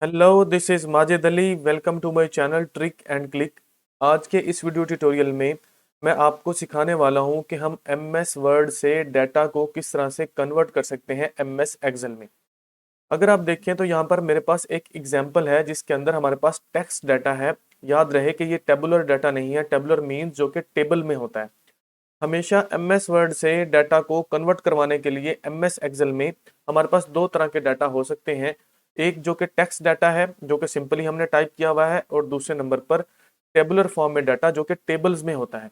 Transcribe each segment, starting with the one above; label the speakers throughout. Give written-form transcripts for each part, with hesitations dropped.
Speaker 1: Hello, this is Majid Ali. Welcome to my channel trick and click. आज के इस video tutorial में मैं आपको सिखाने वाला हूं कि हम एमएस वर्ड से डाटा को किस तरह से कन्वर्ट कर सकते हैं एमएस एक्सेल में। अगर आप देखें तो यहाँ पर मेरे पास एक एग्जांपल है जिसके अंदर हमारे पास टेक्स्ट डाटा है। याद रहे कि ये टेबुलर डाटा नहीं है। टेबुलर मीन्स जो कि टेबल में होता है। हमेशा एमएस वर्ड से डाटा को कन्वर्ट करवाने के लिए एमएस एक्सेल में हमारे पास दो तरह के डाटा हो सकते हैं। एक जो कि टेक्स्ट डाटा है जो कि सिंपली हमने टाइप किया हुआ है, और दूसरे नंबर पर टेबुलर फॉर्म में डाटा जो कि टेबल्स में होता है।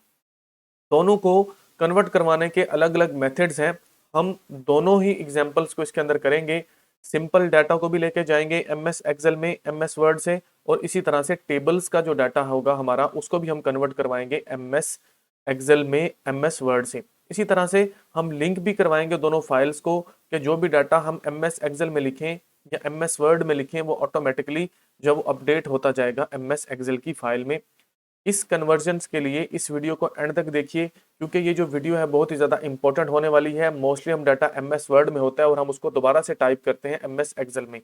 Speaker 1: दोनों को कन्वर्ट करवाने के अलग अलग मेथड्स हैं। हम दोनों ही एग्जांपल्स को इसके अंदर करेंगे। सिंपल डाटा को भी लेके जाएंगे एमएस एक्सेल में एमएस वर्ड से, और इसी तरह से टेबल्स का जो डाटा होगा हमारा उसको भी हम कन्वर्ट करवाएंगे एमएस एक्सेल में एमएस वर्ड से। इसी तरह से हम लिंक भी करवाएंगे दोनों फाइल्स को, कि जो भी डाटा हम एमएस एक्सेल में लिखें या एमएस वर्ड में लिखें वो ऑटोमेटिकली जब अपडेट होता जाएगा एमएस एक्सेल की फाइल में। इस कन्वर्जन्स के लिए इस वीडियो को एंड तक देखिए, क्योंकि ये जो वीडियो है बहुत ही ज़्यादा इंपॉर्टेंट होने वाली है। मोस्टली हम डाटा एमएस वर्ड में होता है और हम उसको दोबारा से टाइप करते हैं एमएस एक्सेल में।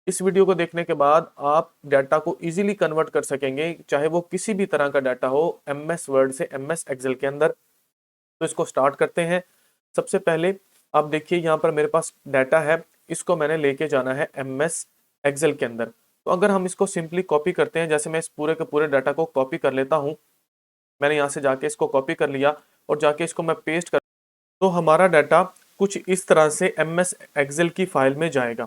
Speaker 1: इस वीडियो को देखने के बाद आप डाटा को इजीली कन्वर्ट कर सकेंगे, चाहे वो किसी भी तरह का डाटा हो एमएस वर्ड से एमएस एक्सेल के अंदर। तो इसको स्टार्ट करते हैं। सबसे पहले आप देखिए यहाँ पर मेरे पास डाटा है, इसको मैंने लेके जाना है एमएस एक्सेल के अंदर। तो अगर हम इसको सिंपली कॉपी करते हैं, जैसे मैं इस पूरे के पूरे डाटा को कॉपी कर लेता हूँ। मैंने यहाँ से जाके इसको कॉपी कर लिया और जाके इसको मैं पेस्ट कर, तो हमारा डाटा कुछ इस तरह से एमएस एक्सेल की फाइल में जाएगा।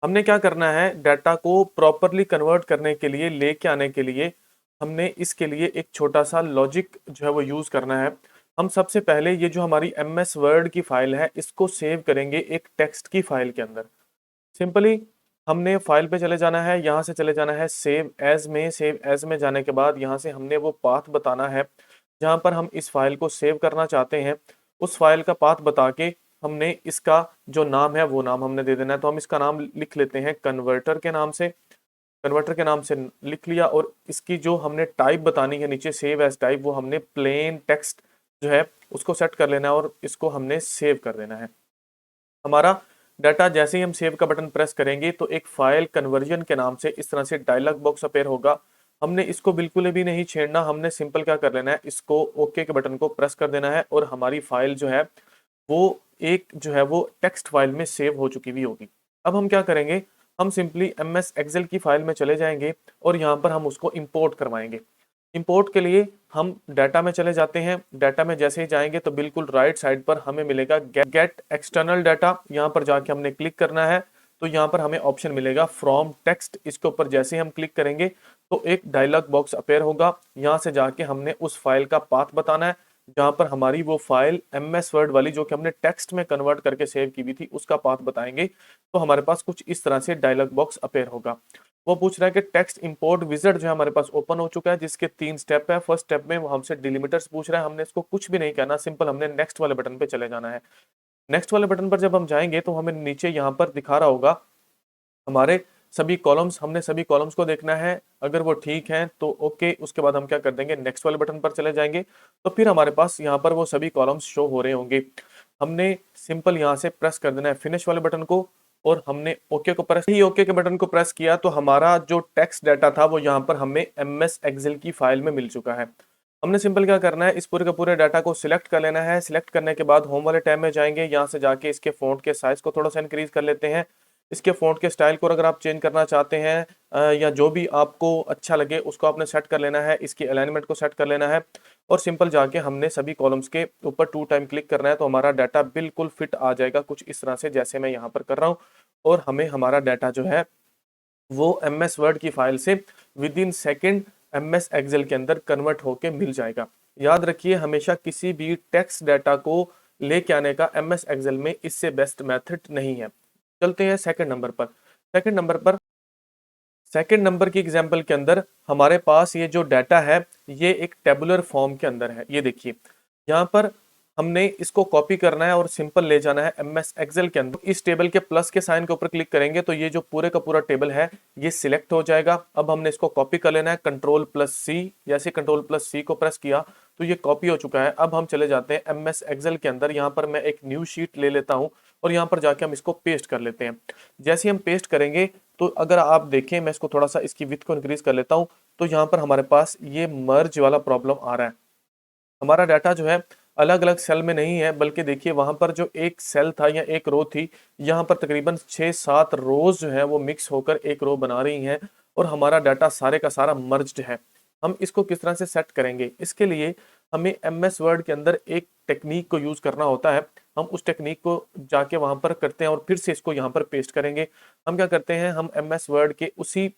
Speaker 1: हमने क्या करना है, डाटा को प्रॉपरली कन्वर्ट करने के लिए, लेके आने के लिए हमने इसके लिए एक छोटा सा लॉजिक जो है वो यूज करना है। हम सबसे पहले ये जो हमारी एमएस वर्ड की फाइल है इसको सेव करेंगे एक टेक्स्ट की फाइल के अंदर। सिंपली हमने फाइल पे चले जाना है, यहाँ से चले जाना है सेव एज में। सेव एज में जाने के बाद यहाँ से हमने वो पाथ बताना है जहाँ पर हम इस फाइल को सेव करना चाहते हैं। उस फाइल का पाथ बता के हमने इसका जो नाम है वो नाम हमने दे देना है। तो हम इसका नाम लिख लेते हैं कन्वर्टर के नाम से। कन्वर्टर के नाम से लिख लिया, और इसकी जो हमने टाइप बतानी है नीचे सेव एज टाइप, वो हमने प्लेन टेक्स्ट जो है उसको सेट कर लेना है और इसको हमने सेव कर देना है। हमारा डाटा जैसे ही हम सेव का बटन प्रेस करेंगे तो एक फाइल कन्वर्जन के नाम से इस तरह से डायलॉग बॉक्स अपेयर होगा। हमने इसको बिल्कुल भी नहीं छेड़ना। हमने सिंपल क्या कर लेना है, इसको ओके के बटन को प्रेस कर देना है और हमारी फाइल जो है वो एक जो है वो टेक्स्ट फाइल में सेव हो चुकी हुई होगी। अब हम क्या करेंगे, हम सिंपली एमएस एक्सेल की फाइल में चले जाएंगे और यहाँ पर हम उसको इंपोर्ट करवाएंगे। इंपोर्ट के लिए हम डाटा में चले जाते हैं। डाटा में जैसे ही जाएंगे तो बिल्कुल राइट साइड पर हमें मिलेगा गेट एक्सटर्नल डाटा। यहाँ पर जाके हमने क्लिक करना है, तो यहाँ पर हमें ऑप्शन मिलेगा फ्रॉम टेक्स्ट। इसके ऊपर जैसे ही हम क्लिक करेंगे तो एक डायलॉग बॉक्स अपेयर होगा। यहाँ से जाके हमने उस फाइल का पाथ बताना है जहाँ पर हमारी वो फाइल एमएस वर्ड वाली जो कि हमने टेक्स्ट में कन्वर्ट करके सेव की हुई थी उसका पाथ बताएंगे। तो हमारे पास कुछ इस तरह से डायलॉग बॉक्स अपेयर होगा। वो पूछ रहा है कि टेक्स्ट इंपोर्ट विजार्ड जो है हमारे पास ओपन हो चुका है, जिसके 3 स्टेप है। फर्स्ट स्टेप में वो हमसे डिलिमीटर्स पूछ रहा है। हमने इसको कुछ भी नहीं कहना, सिंपल हमने नेक्स्ट वाले बटन पे चले जाना है। नेक्स्ट वाले बटन पर जब हम जाएंगे तो हमें नीचे यहाँ पर दिखा रहा होगा हमारे सभी कॉलम्स। हमने सभी कॉलम्स को देखना है, अगर वो ठीक है तो ओके। उसके बाद हम क्या कर देंगे, नेक्स्ट वाले बटन पर चले जाएंगे। तो फिर हमारे पास यहाँ पर वो सभी कॉलम्स शो हो रहे होंगे। हमने सिंपल यहाँ से प्रेस कर देना है फिनिश वाले बटन को, और हमने ओके को प्रेस ही ओके के बटन को प्रेस किया तो हमारा जो टेक्स्ट डाटा था वो यहाँ पर हमें एमएस एक्सेल की फाइल में मिल चुका है। हमने सिंपल क्या करना है, इस पूरे के पूरे डाटा को सिलेक्ट कर लेना है। सिलेक्ट करने के बाद होम वाले टैब में जाएंगे। यहाँ से जाके इसके फॉन्ट के साइज को थोड़ा सा इंक्रीज कर लेते हैं। इसके फॉन्ट के स्टाइल को अगर आप चेंज करना चाहते हैं या जो भी आपको अच्छा लगे उसको आपने सेट कर लेना है। इसकी अलाइनमेंट को सेट कर लेना है और सिंपल जाके हमने सभी कॉलम्स के ऊपर 2 टाइम क्लिक करना है। तो हमारा डाटा बिल्कुल फिट आ जाएगा कुछ इस तरह से जैसे मैं यहाँ पर कर रहा हूँ, और हमें हमारा डाटा जो है वो एमएस वर्ड की फाइल से within second MS Excel के अंदर कन्वर्ट होके मिल जाएगा। याद रखिए, हमेशा किसी भी टेक्स्ट डाटा को लेके आने का एमएस एक्सेल में इससे बेस्ट मेथड नहीं है। चलते हैं सेकंड नंबर पर। सेकंड नंबर पर सेकंड नंबर की एग्जांपल के अंदर हमारे पास ये जो डाटा है ये एक टेबुलर फॉर्म के अंदर है। ये देखिए यहाँ पर हमने इसको कॉपी करना है और सिंपल ले जाना है एमएस एक्सेल के अंदर। इस टेबल के प्लस के साइन के ऊपर क्लिक करेंगे तो ये जो पूरे का पूरा टेबल है ये सिलेक्ट हो जाएगा। अब हमने इसको कॉपी कर लेना है कंट्रोल प्लस सी। जैसे कंट्रोल प्लस सी को प्रेस किया तो ये कॉपी हो चुका है। अब हम चले जाते हैं एमएस एक्सेल के अंदर। यहाँ पर मैं एक न्यू शीट ले लेता हूँ और यहाँ पर जाके हम इसको पेस्ट कर लेते हैं। जैसे ही हम पेस्ट करेंगे तो अगर आप देखें, मैं इसको थोड़ा सा इसकी विड्थ को इंक्रीज कर लेता हूँ, तो यहाँ पर हमारे पास ये मर्ज वाला प्रॉब्लम आ रहा है। हमारा डाटा जो है अलग अलग सेल में नहीं है, बल्कि देखिए वहां पर जो एक सेल था या एक रो थी, यहाँ पर तकरीबन 6-7 रोज जो है वो मिक्स होकर एक रो बना रही हैं, और हमारा डाटा सारे का सारा मर्ज्ड है। हम इसको किस तरह से सेट करेंगे? इसके लिए हमें एम एस वर्ड के अंदर एक टेक्निक को यूज करना होता है। हम उस टेक्निक को जाके वहां पर करते हैं और फिर से इसको यहाँ पर पेस्ट करेंगे। हम क्या करते हैं, हम एम एस वर्ड के उसी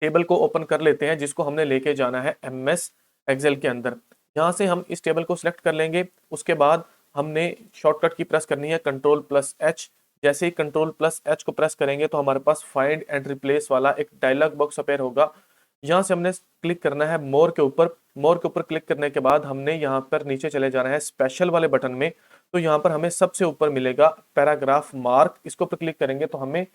Speaker 1: टेबल को ओपन कर लेते हैं जिसको हमने लेके जाना है एम एस एक्सेल के अंदर। यहाँ से हम इस टेबल को सिलेक्ट कर लेंगे। उसके बाद हमने शॉर्टकट की प्रेस करनी है कंट्रोल+H। जैसे ही कंट्रोल+H को प्रेस करेंगे तो हमारे पास फाइंड एंड रिप्लेस वाला एक डायलॉग बॉक्स अपेयर होगा। यहाँ से हमने क्लिक करना है मोर के ऊपर। मोर के ऊपर क्लिक करने के बाद हमने यहाँ पर नीचे चले जाना है स्पेशल वाले बटन में। तो यहाँ पर हमें सबसे ऊपर मिलेगा पैराग्राफ मार्क। इसको पर क्लिक करेंगे तो हमें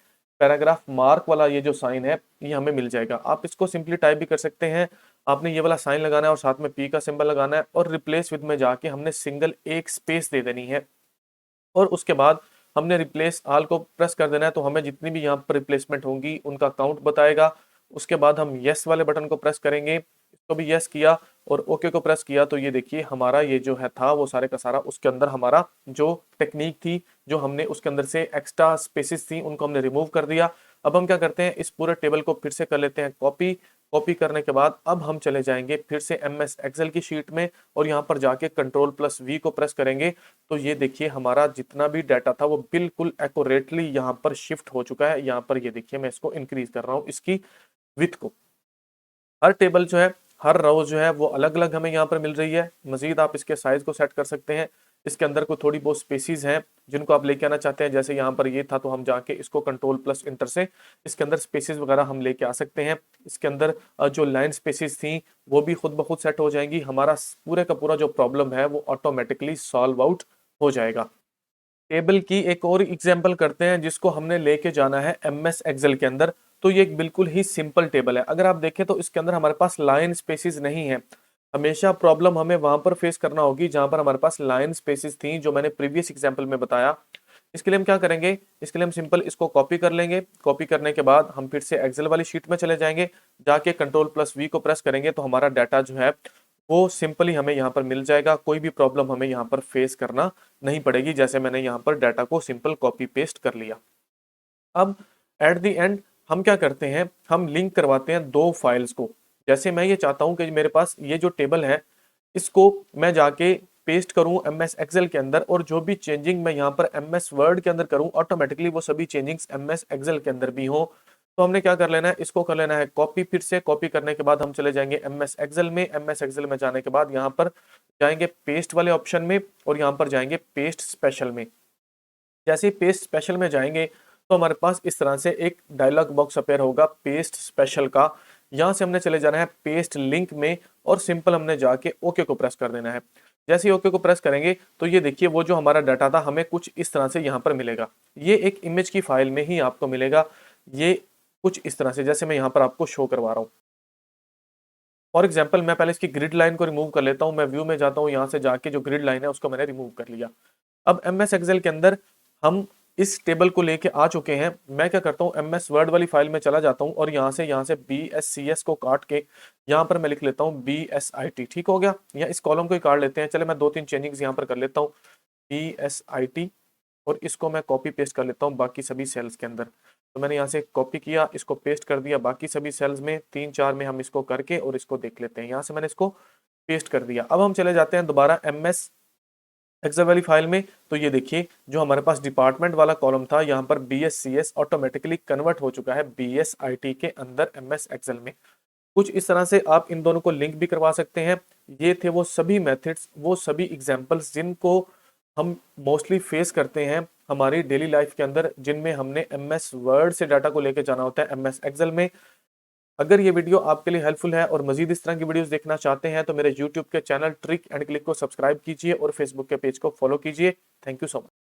Speaker 1: पैराग्राफ मार्क वाला ये जो साइन है ये हमें मिल जाएगा। आप इसको सिंपली टाइप भी कर सकते हैं। आपने ये वाला साइन लगाना है और साथ में पी का सिंबल लगाना है, और रिप्लेस विद में जाके हमने सिंगल एक स्पेस दे देनी है, और उसके बाद हमने रिप्लेस ऑल को प्रेस कर देना है। तो हमें जितनी भी यहाँ पर रिप्लेसमेंट होंगी उनका काउंट बताएगा। उसके बाद हम यस वाले बटन को प्रेस करेंगे, इसको भी यस किया और ओके को प्रेस किया, तो ये देखिए हमारा ये जो है था वो सारे का सारा उसके अंदर हमारा जो टेक्निक थी, जो हमने उसके अंदर से एक्स्ट्रा स्पेसिस थी उनको हमने रिमूव कर दिया। अब हम क्या करते हैं, इस पूरे टेबल को फिर से कर लेते हैं कॉपी। कॉपी करने के बाद अब हम चले जाएंगे फिर से एम एस एक्सेल की शीट में, और यहाँ पर जाके कंट्रोल+V को प्रेस करेंगे। तो ये देखिए हमारा जितना भी डाटा था वो बिल्कुल एक्यूरेटली यहाँ पर शिफ्ट हो चुका है। यहाँ पर ये देखिए मैं इसको इंक्रीज कर रहा हूँ इसकी विड्थ को। हर टेबल जो है, हर रो जो है वो अलग अलग हमें यहाँ पर मिल रही है। मजीद आप इसके साइज को सेट कर सकते हैं। इसके अंदर कोई थोड़ी बहुत स्पेसीज हैं जिनको आप लेके आना चाहते हैं, जैसे यहाँ पर ये था तो हम जाके इसको कंट्रोल+Enter से इसके अंदर स्पेसीज वगैरह हम लेके आ सकते हैं। इसके अंदर जो लाइन स्पेसीज थी वो भी खुद ब खुद सेट हो जाएंगी। हमारा पूरे का पूरा जो प्रॉब्लम है वो ऑटोमेटिकली सॉल्व आउट हो जाएगा। टेबल की एक और एग्जांपल करते हैं जिसको हमने लेके जाना है एम एस एक्सेल के अंदर। तो ये एक बिल्कुल ही सिंपल टेबल है। अगर आप देखें तो इसके अंदर हमारे पास लाइन स्पेसिस नहीं है। हमेशा प्रॉब्लम हमें वहां पर फेस करना होगी जहां पर हमारे पास लाइन स्पेसिस थी, जो मैंने प्रीवियस एग्जांपल में बताया। इसके लिए हम क्या करेंगे, इसके लिए हम सिंपल इसको कॉपी कर लेंगे। कॉपी करने के बाद हम फिर से एक्सेल वाली शीट में चले जाएंगे, जाके कंट्रोल+V को प्रेस करेंगे तो हमारा डाटा जो है वो सिंपली हमें यहाँ पर मिल जाएगा। कोई भी प्रॉब्लम हमें यहाँ पर फेस करना नहीं पड़ेगी, जैसे मैंने यहाँ पर डाटा को सिंपल कॉपी पेस्ट कर लिया। अब एट द एंड हम क्या करते हैं, हम लिंक करवाते हैं दो फाइल्स को। जैसे मैं ये चाहता हूं कि मेरे पास ये जो टेबल है इसको मैं जाके पेस्ट करूं एम एस एक्सेल के अंदर, और जो भी चेंजिंग मैं यहाँ पर एम एस वर्ड के अंदर करूं ऑटोमेटिकली वो सभी चेंजिंग्स एम एस एक्सेल के अंदर भी हो। तो हमने क्या कर लेना है, इसको कर लेना है कॉपी। फिर से कॉपी करने के बाद हम चले जाएंगे एम एस एक्सेल में। एम एस एक्सेल में जाने के बाद यहाँ पर जाएंगे पेस्ट वाले ऑप्शन में, और यहाँ पर जाएंगे पेस्ट स्पेशल में। जैसे ही पेस्ट स्पेशल में जाएंगे तो हमारे पास इस तरह से एक डायलॉग बॉक्स अपेयर होगा पेस्ट स्पेशल का। यहाँ से हमने चले जाना है पेस्ट लिंक में, और सिंपल हमने जाके ओके को प्रेस कर देना है। जैसे ही ओके को प्रेस करेंगे तो ये देखिए वो जो हमारा डाटा था हमें कुछ इस तरह से यहाँ पर मिलेगा। ये एक इमेज की फाइल में ही आपको मिलेगा। ये कुछ इस तरह से, जैसे मैं यहाँ पर आपको शो करवा रहा हूँ। फॉर एग्जाम्पल मैं पहले इसकी ग्रिड लाइन को रिमूव कर लेता हूँ। मैं व्यू में जाता हूँ, यहाँ से जाके जो ग्रिड लाइन है उसको मैंने रिमूव कर लिया। अब एम एस एक्सेल के अंदर हम इस टेबल को लेके आ चुके हैं। मैं क्या करता हूँ, एम एस वर्ड वाली फाइल में चला जाता हूँ और यहाँ से BSCS को काट के यहाँ पर मैं लिख लेता हूँ BSIT। ठीक हो गया, या इस कॉलम को ही काट लेते हैं। चले मैं 2-3 चेंजिंग्स यहाँ पर कर लेता हूँ BSIT, और इसको मैं कॉपी पेस्ट कर लेता हूँ बाकी सभी सेल्स के अंदर। तो मैंने यहाँ से कॉपी किया, इसको पेस्ट कर दिया बाकी सभी सेल्स में, 3-4 में हम इसको करके और इसको देख लेते हैं। यहाँ से मैंने इसको पेस्ट कर दिया। अब हम चले जाते हैं दोबारा एम एस एक्सेल वाली फाइल में। तो ये देखिए जो हमारे पास डिपार्टमेंट वाला कॉलम था यहाँ पर BSCS ऑटोमेटिकली कन्वर्ट हो चुका है BSIT के अंदर एम एस एक्सेल में। कुछ इस तरह से आप इन दोनों को लिंक भी करवा सकते हैं। ये थे वो सभी मेथड्स, वो सभी एग्जांपल्स जिनको हम मोस्टली फेस करते हैं हमारी डेली लाइफ के अंदर, जिनमें हमने एम एस वर्ड से डाटा को लेके जाना होता है एम एस एक्सेल में। अगर ये वीडियो आपके लिए हेल्पफुल है और मजीद इस तरह की वीडियोस देखना चाहते हैं तो मेरे यूट्यूब के चैनल ट्रिक एंड क्लिक को सब्सक्राइब कीजिए और फेसबुक के पेज को फॉलो कीजिए। Thank you so much.